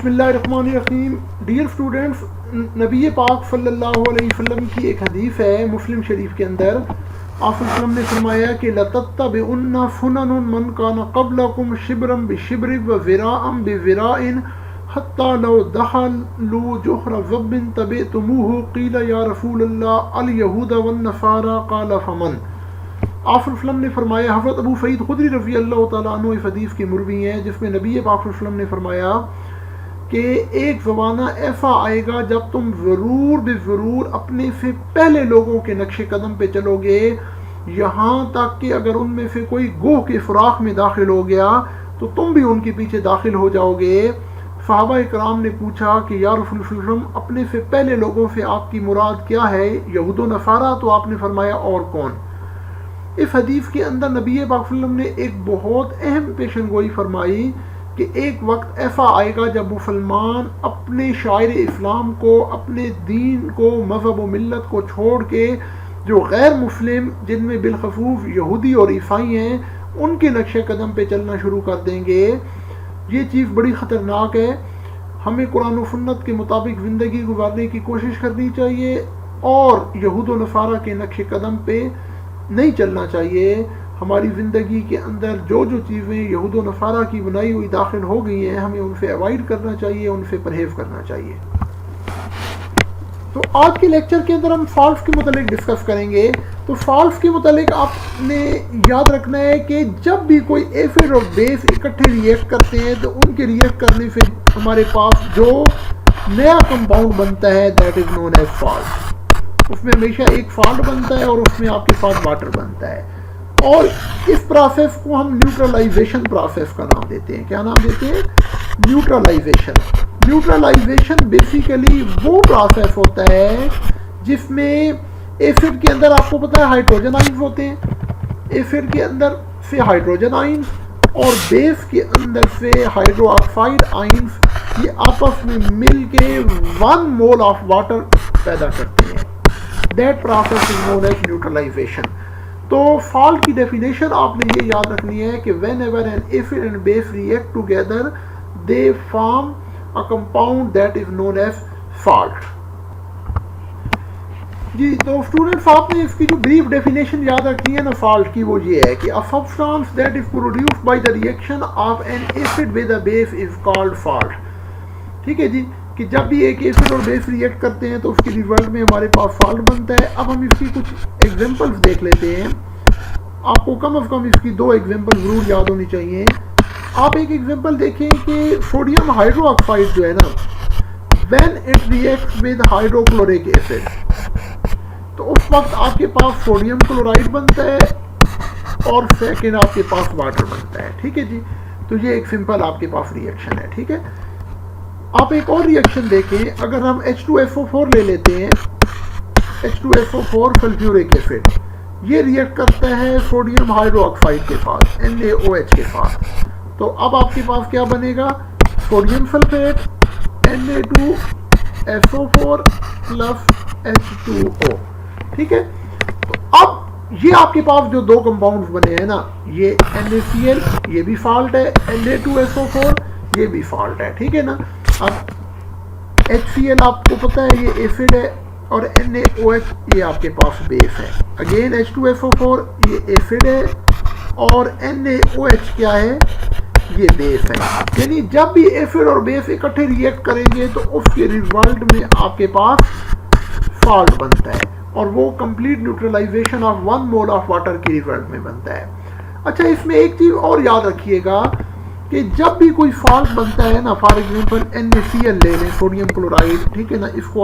बिस्मिल्लाहिर्रहमानिर्रहीम। Dear students, नबी पाक सल्लल्लाहु अलैहि वसल्लम की एक हदीस है मुस्लिम शरीफ के अंदर। आप वसल्लम ने फरमाया कि लतत्तबिउन्ना सुनन मन कान क़ब्लकुम शिब्रन बिशिब्रिन व ज़िराअन बिज़िराइन हत्ता लौ दखलू जुहरा ज़ब्बिन तबिअतमुहु क़ील या रसूलल्लाह अल यहूद वन नसारा क़ाल फमन। आप वसल्लम ने फरमाया, हज़रत अबू सईद खुदरी रज़ी अल्लाह तआला अन्हु इस हदीस की मुरवी हैं, जिसमें नबी पाक वसल्लम ने फरमाया कि एक ज़माना ऐसा आएगा जब तुम ज़रूर बेज़रूर अपने से पहले लोगों के नक्शे कदम पे चलोगे, यहाँ तक कि अगर उनमें से कोई गोह के सुराख में दाखिल हो गया तो तुम भी उनके पीछे दाखिल हो जाओगे। सहाबा इकराम ने पूछा कि या रसूल सल्लल्लाहु अलैहि वसल्लम, अपने से पहले लोगों से आपकी मुराद क्या है, यहूद व नसारा? तो आपने फरमाया, और कौन? इस हदीस के अंदर नबी पाक सल्लल्लाहु अलैहि वसल्लम ने एक बहुत अहम पेशन गोई फरमाई कि एक वक्त ऐसा आएगा जब मुसलमान अपने शायर इस्लाम को, अपने दीन को, मज़हब व मिल्लत को छोड़ के जो गैर मुस्लिम, जिनमें बिलखसूस यहूदी और ईसाई हैं, उनके नक्शे कदम पे चलना शुरू कर देंगे। ये चीज़ बड़ी ख़तरनाक है। हमें कुरान व सुन्नत के मुताबिक ज़िंदगी गुजारने की कोशिश करनी चाहिए और यहूद व नसारा के नक्शे कदम पे नहीं चलना चाहिए। हमारी ज़िंदगी के अंदर जो जो चीज़ें यहूद व नसारा की बनाई हुई दाखिल हो गई हैं, हमें उनसे अवॉइड करना चाहिए, उनसे परहेज़ करना चाहिए। तो आज के लेक्चर के अंदर हम फॉल्स के मुतालिक डिस्कस करेंगे। तो फॉल्स के मुतालिक आपने याद रखना है कि जब भी कोई एसिड और बेस इकट्ठे रिएक्ट करते हैं तो उनके रिएक्ट करने से हमारे पास जो नया कंपाउंड बनता है, that is known as salt. उसमें हमेशा एक फॉल्ट बनता है और उसमें आपके पास वाटर बनता है, और इस प्रोसेस को हम न्यूट्रलाइजेशन प्रोसेस का नाम देते हैं। क्या नाम देते हैं? न्यूट्रलाइजेशन। न्यूट्रलाइजेशन बेसिकली वो प्रोसेस होता है जिसमें एसिड के अंदर, आपको पता है, हाइड्रोजन आइंस होते हैं। एसिड के अंदर से हाइड्रोजन आइंस और बेस के अंदर से हाइड्रो ऑक्साइड आइंस, ये आपस में मिल के 1 मोल ऑफ वाटर पैदा करते हैं। That process is known as neutralization. तो फॉल्ट की डेफिनेशन आपने ये याद रखनी है कि whenever an acid and base react together they form a compound that is known as salt. जी, तो स्टूडेंट्स, आपने इसकी जो ब्रीफ डेफिनेशन याद रखनी है ना फॉल्ट की, वो ये है कि a substance that is produced by the reaction of an acid with a base is called fault. ठीक है जी, कि जब भी एक एसिड और बेस रिएक्ट करते हैं तो उसके रिजल्ट में हमारे पास फॉल्ट बनता है। अब हम इसकी कुछ एग्जांपल्स देख लेते हैं। आपको कम से कम इसकी 2 एग्जांपल जरूर याद होनी चाहिए। आप एक एग्जांपल देखें कि सोडियम हाइड्रोक्साइड जो है ना, when it reacts with hydrochloric acid, तो उस वक्त आपके पास सोडियम क्लोराइड बनता है और सेकेंड आपके पास वाटर बनता है। ठीक है जी, तो ये एक सिंपल आपके पास रिएक्शन है। ठीक है, आप एक और रिएक्शन देखें। अगर हम H2SO4 ले लेते हैं, H2SO4 सल्फ्यूरिक एसिड, ये रिएक्ट करता है सोडियम हाइड्रोक्साइड के पास, NaOH के साथ। तो अब आपके पास क्या बनेगा? Sodium sulphate, Na2SO4 plus H2O। ठीक है, तो अब ये आपके पास जो 2 कंपाउंड्स बने हैं ना, ये NaCl, ये भी फॉल्ट है, Na2SO4, ये भी फॉल्ट है। ठीक है ना। अब HCl आपको पता है ये एसिड है और NaOH ये आपके पास बेस है। अगेन H2SO4 ये एसिड है और NaOH क्या है? ये बेस है। यानी जब भी एसिड और बेस इकट्ठे रिएक्ट करेंगे तो उसके रिजल्ट में आपके पास फॉल्ट बनता है और वो complete neutralization of 1 mole of water के रिजल्ट में बनता है। अच्छा, इसमें एक चीज़ और याद रखिएगा कि जब भी कोई फॉल्ट बनता है ना, फॉर एग्जांपल NaCl ले लें, सोडियम क्लोराइड, ठीक है ना, इसको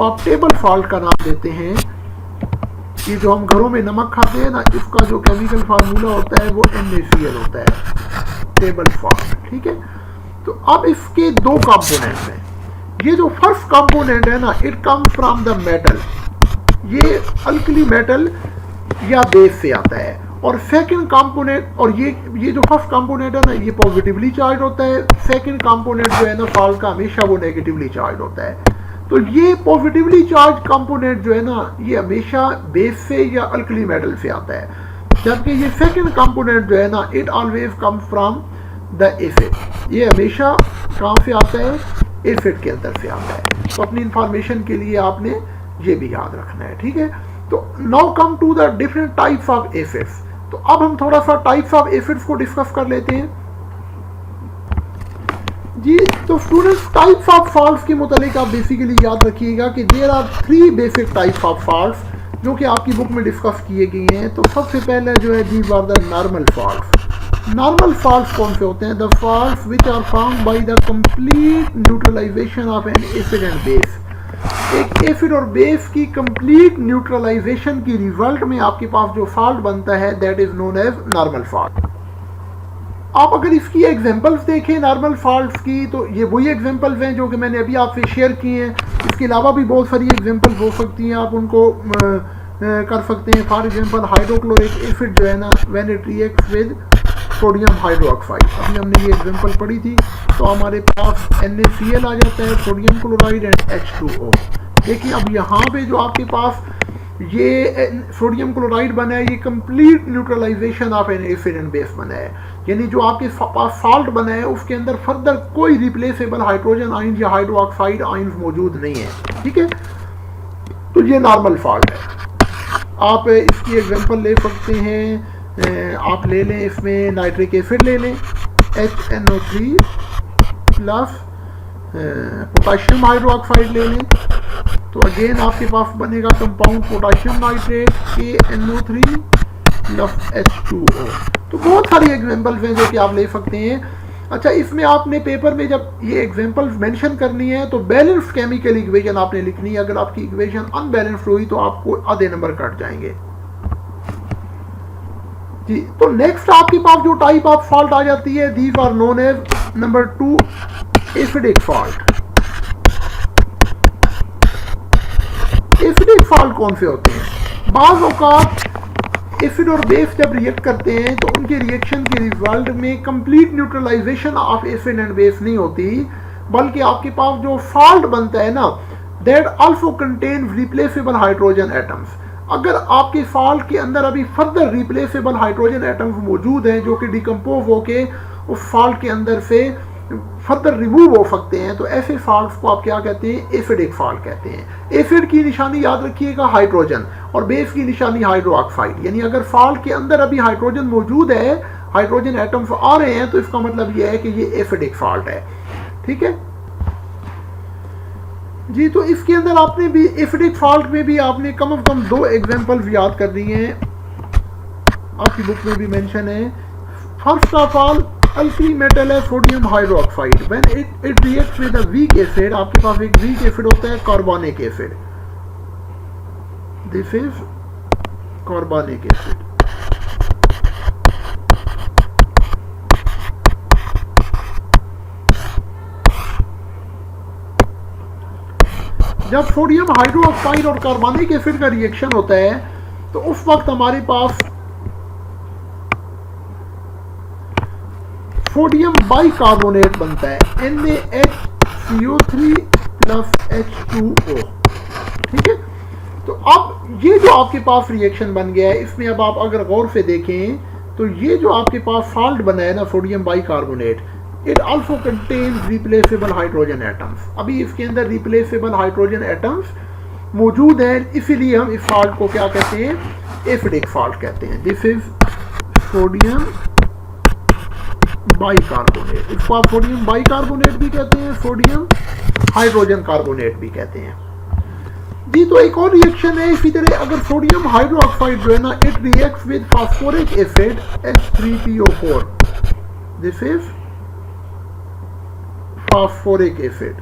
आप टेबल फॉल्ट का नाम देते हैं। ये जो हम घरों में नमक खाते हैं ना, इसका जो केमिकल फार्मूला होता है वो NaCl होता है, टेबल फॉल्ट। ठीक है, तो अब इसके 2 कंपोनेंट्स हैं। ये जो फर्स्ट कंपोनेंट है ना, it comes from the metal, ये अल्कली मेटल या बेस से आता है। और सेकंड कंपोनेंट, और ये जो फर्स्ट कंपोनेंट है ना, ये पॉजिटिवली चार्ज होता है। सेकंड कंपोनेंट जो है ना फॉल्ट का, हमेशा वो नेगेटिवली चार्ज होता है। तो ये पॉजिटिवली चार्ज कंपोनेंट जो है ना, ये हमेशा बेस से या अल्कली मेटल से आता है, जबकि ये सेकंड कंपोनेंट जो है ना, it always comes from the aphid. ये हमेशा कहाँ से आता है? एफिड के अंदर से आता है। तो अपनी इंफॉर्मेशन के लिए आपने ये भी याद रखना है, ठीक है। तो now come to the different types of aphids. तो अब हम थोड़ा सा टाइप्स ऑफ एफिड्स को डिस्कस कर लेते हैं जी। तो स्टूडेंट्स, टाइप्स ऑफ फॉल्ट्स के मुतालिक आप बेसिकली याद रखिएगा कि there are 3 basic types of salts जो कि आपकी बुक में डिस्कस किए गए हैं। तो सबसे पहले जो है these are the normal salts. Normal salts कौन से होते हैं? The salts which are found by the complete neutralization of an acid and base. एक एसिड और बेस की कंप्लीट न्यूट्रलाइजेशन की रिजल्ट में आपके पास जो फॉल्ट बनता है that is known as normal salt. आप अगर इसकी एग्जांपल्स देखें नॉर्मल फॉल्ट्स की, तो ये वही एग्जांपल्स हैं जो कि मैंने अभी आपसे शेयर किए हैं। इसके अलावा भी बहुत सारी एग्जांपल्स हो सकती हैं, आप उनको कर सकते हैं। फॉर एग्जांपल हाइड्रोक्लोरिक एसिड जो है ना, when it reacts with sodium hydroxide, अभी हमने ये एग्जांपल पढ़ी थी। तो हमारे पास NaCl आ जाता है, सोडियम क्लोराइड एंड H2O। देखिए अब यहाँ पे जो आपके पास ये सोडियम क्लोराइड बना है, ये complete neutralization of an acid and base बना है, यानी जो आपके पास सॉल्ट बना है उसके अंदर फर्दर कोई रिप्लेसेबल हाइड्रोजन आयन या हाइड्रोक्साइड आयन मौजूद नहीं है, ठीक है। तो ये नॉर्मल फॉल्ट है। आप इसकी एग्जांपल ले सकते हैं, आप ले लें इसमें नाइट्रिक एसिड ले लें, HNO3 प्लस पोटाशियम हाइड्रोक्साइड ले लें। तो अगेन आपके पास बनेगा compound potassium nitrate KNO3 plus H2O। तो बहुत सारी एग्जांपल्स हैं जो कि आप ले सकते हैं। अच्छा, इसमें आपने पेपर में जब ये एग्जांपल्स मेंशन करनी है तो बैलेंस्ड केमिकल इक्वेशन आपने लिखनी है। अगर आपकी इक्वेशन अनबैलेंस्ड हुई तो आपको आधे नंबर कट जाएंगे जी। तो नेक्स्ट आपके पास जो टाइप ऑफ फॉल्ट आ जाती है, these are known as number 2 acidic salt. Acidic salt कौन से होते हैं? बाज़ औक़ात एसिड और बेस जब रिएक्ट करते हैं तो उनके रिएक्शन के रिजल्ट में complete neutralization of acid and base नहीं होती, बल्कि आपके पास जो फॉल्ट बनता है ना, that also contain replaceable hydrogen atoms. अगर आपके फॉल्ट के अंदर अभी फर्दर रिप्लेसेबल हाइड्रोजन एटम्स मौजूद हैं जो कि डिकम्पोज होके उस फॉल्ट के अंदर से फर्दर रिमूव हो सकते हैं, तो ऐसे फॉल्ट्स को आप क्या कहते हैं? एसिडिक फॉल्ट कहते हैं। एसिड की निशानी याद रखिएगा हाइड्रोजन, और बेस की निशानी हाइड्रोक्साइड। यानी अगर फॉल्ट के अंदर अभी हाइड्रोजन मौजूद है, हाइड्रोजन एटम्स आ रहे हैं, तो इसका मतलब यह है कि ये एसिडिक फॉल्ट है, ठीक है जी। तो इसके अंदर आपने भी एसिडिक फॉल्ट में भी आपने कम से कम 2 एग्जांपल्स याद कर दी हैं, आपकी बुक में भी मेंशन है। First of all alkali metal है sodium hydroxide, when it reacts with a weak acid, आपके पास एक वीक एसिड होता है carbonic acid, this is carbonic acid. जब सोडियम हाइड्रोक्साइड और कार्बोनिक एसिड का रिएक्शन होता है तो उस वक्त हमारे पास सोडियम बाइकार्बोनेट बनता है, NaHCO3 प्लस H2O, ठीक है। तो अब ये जो आपके पास रिएक्शन बन गया है, इसमें अब आप अगर गौर से देखें तो ये जो आपके पास सॉल्ट बना है ना sodium bicarbonate, it also contains replaceable hydrogen atoms. अभी इसके अंदर रिप्लेसेबल हाइड्रोजन एटम्स मौजूद हैं, इसीलिए हम इस फॉल्ट को क्या कहते हैं? एसिडिक फॉल्ट कहते हैं। This is sodium bicarbonate. इसको आप सोडियम बाइकार्बोनेट भी कहते हैं, सोडियम हाइड्रोजन कार्बोनेट भी कहते हैं जी। तो एक और रिएक्शन है इसी तरह, अगर सोडियम हाइड्रोक्साइड जो है ना, it reacts with phosphoric acid H3PO4, this is phosphoric acid.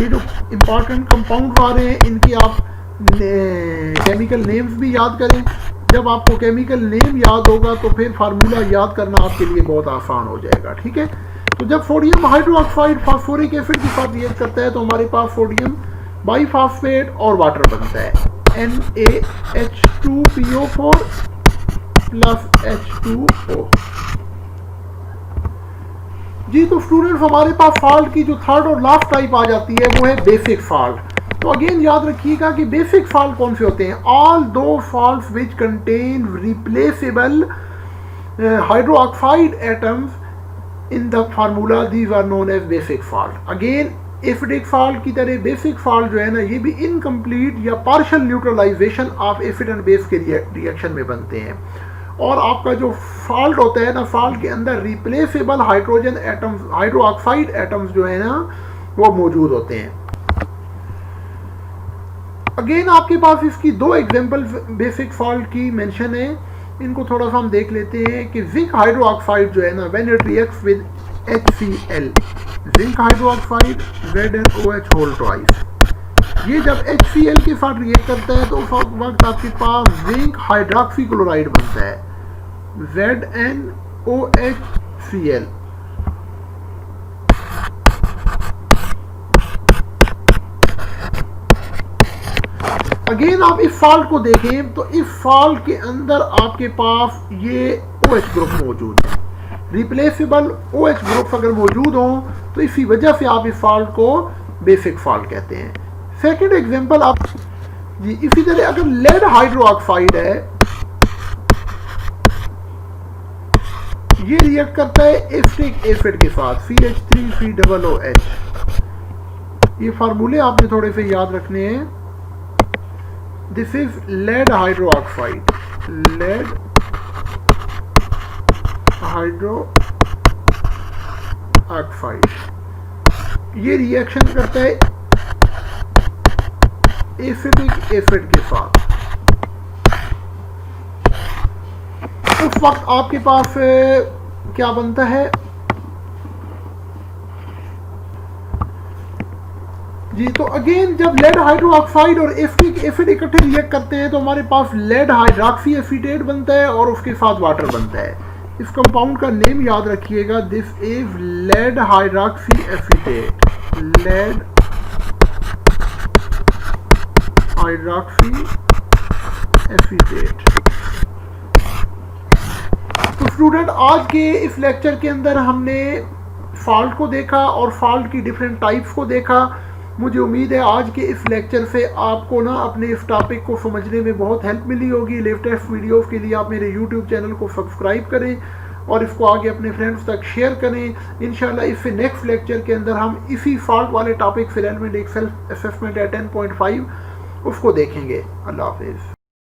ये जो इंपॉर्टेंट कंपाउंड आ रहे हैं इनकी आप केमिकल नेम्स भी याद करें। जब आपको केमिकल नेम याद होगा तो फिर फार्मूला याद करना आपके लिए बहुत आसान हो जाएगा, ठीक है। तो जब सोडियम हाइड्रोक्साइड फास्फोरिक एसिड के साथ रिएक्ट करता है तो हमारे पास सोडियम बाइफॉस्फेट और वाटर बनता है, NaH2PO4 प्लस H2O जी। तो स्टूडेंट्स, हमारे पास फॉल्ट की जो थर्ड और लास्ट टाइप आ जाती है वो है बेसिक फॉल्ट। तो अगेन याद रखिएगा कि बेसिक फॉल्ट कौन से होते हैं? ऑल दो faults which contain replaceable hydroxide atoms in the formula, these are known as basic fault. Again acidic fault की तरह बेसिक फॉल्ट जो है ना, ये भी इनकम्प्लीट या partial neutralization of acid and base के रिएक्शन में बनते हैं। और आपका जो फॉल्ट होता है ना, फॉल्ट के अंदर replaceable hydrogen atoms, hydroxide atoms जो है ना, वो मौजूद होते हैं। अगेन आपके पास इसकी दो एग्जांपल बेसिक फॉल्ट की मेंशन है, इनको थोड़ा सा हम देख लेते हैं कि जिंक हाइड्रोक्साइड जो है ना, when it reacts with HCl, zinc hydroxide ZnOH whole twice, ये जब HCl के साथ रिएक्ट करता है तो उस वक्त आपके पास जिंक हाइड्रोक्सी क्लोराइड बनता है, ZnOHCl। अगेन आप इस फॉल्ट को देखें तो इस फॉल्ट के अंदर आपके पास ये OH ग्रुप मौजूद है। रिप्लेसेबल OH ग्रुप अगर मौजूद हो तो इसी वजह से आप इस फॉल्ट को बेसिक फॉल्ट कहते हैं। सेकंड एग्जांपल आप जी, इसी तरह अगर लेड हाइड्रोक्साइड है, ये रिएक्ट करता है एसिटिक एसिड के साथ CH3COOH। ये फार्मूले आपने थोड़े से याद रखने हैं। This is lead hydroxide, lead hydroxide, ये रिएक्शन करता है एसिटिक एसिड के साथ। उस वक्त आपके पास क्या बनता है जी, तो अगेन जब लेड हाइड्रोक्साइड और एसिटिक एसिड इकट्ठे रिएक्ट करते हैं तो हमारे पास लेड हाइड्रोक्सी एसीटेट बनता है और उसके साथ वाटर बनता है। इस कंपाउंड का नेम याद रखिएगा, this is lead hydroxy acetate, lead hydroxy acetate. तो स्टूडेंट, आज के इस लेक्चर के अंदर हमने फॉल्ट को देखा और फॉल्ट की डिफरेंट टाइप्स को देखा। मुझे उम्मीद है आज के इस लेक्चर से आपको ना अपने इस टॉपिक को समझने में बहुत हेल्प मिली होगी। लेटेस्ट वीडियोस के लिए आप मेरे यूट्यूब चैनल को सब्सक्राइब करें और इसको आगे अपने फ्रेंड्स तक शेयर करें। इंशाल्लाह इससे नेक्स्ट लेक्चर के अंदर हम इसी फॉल्ट वाले टॉपिक फिर एलिमेंट एक सेल्फ असेसमेंट है 10.5 उसको देखेंगे। अल्लाह हाफिज़।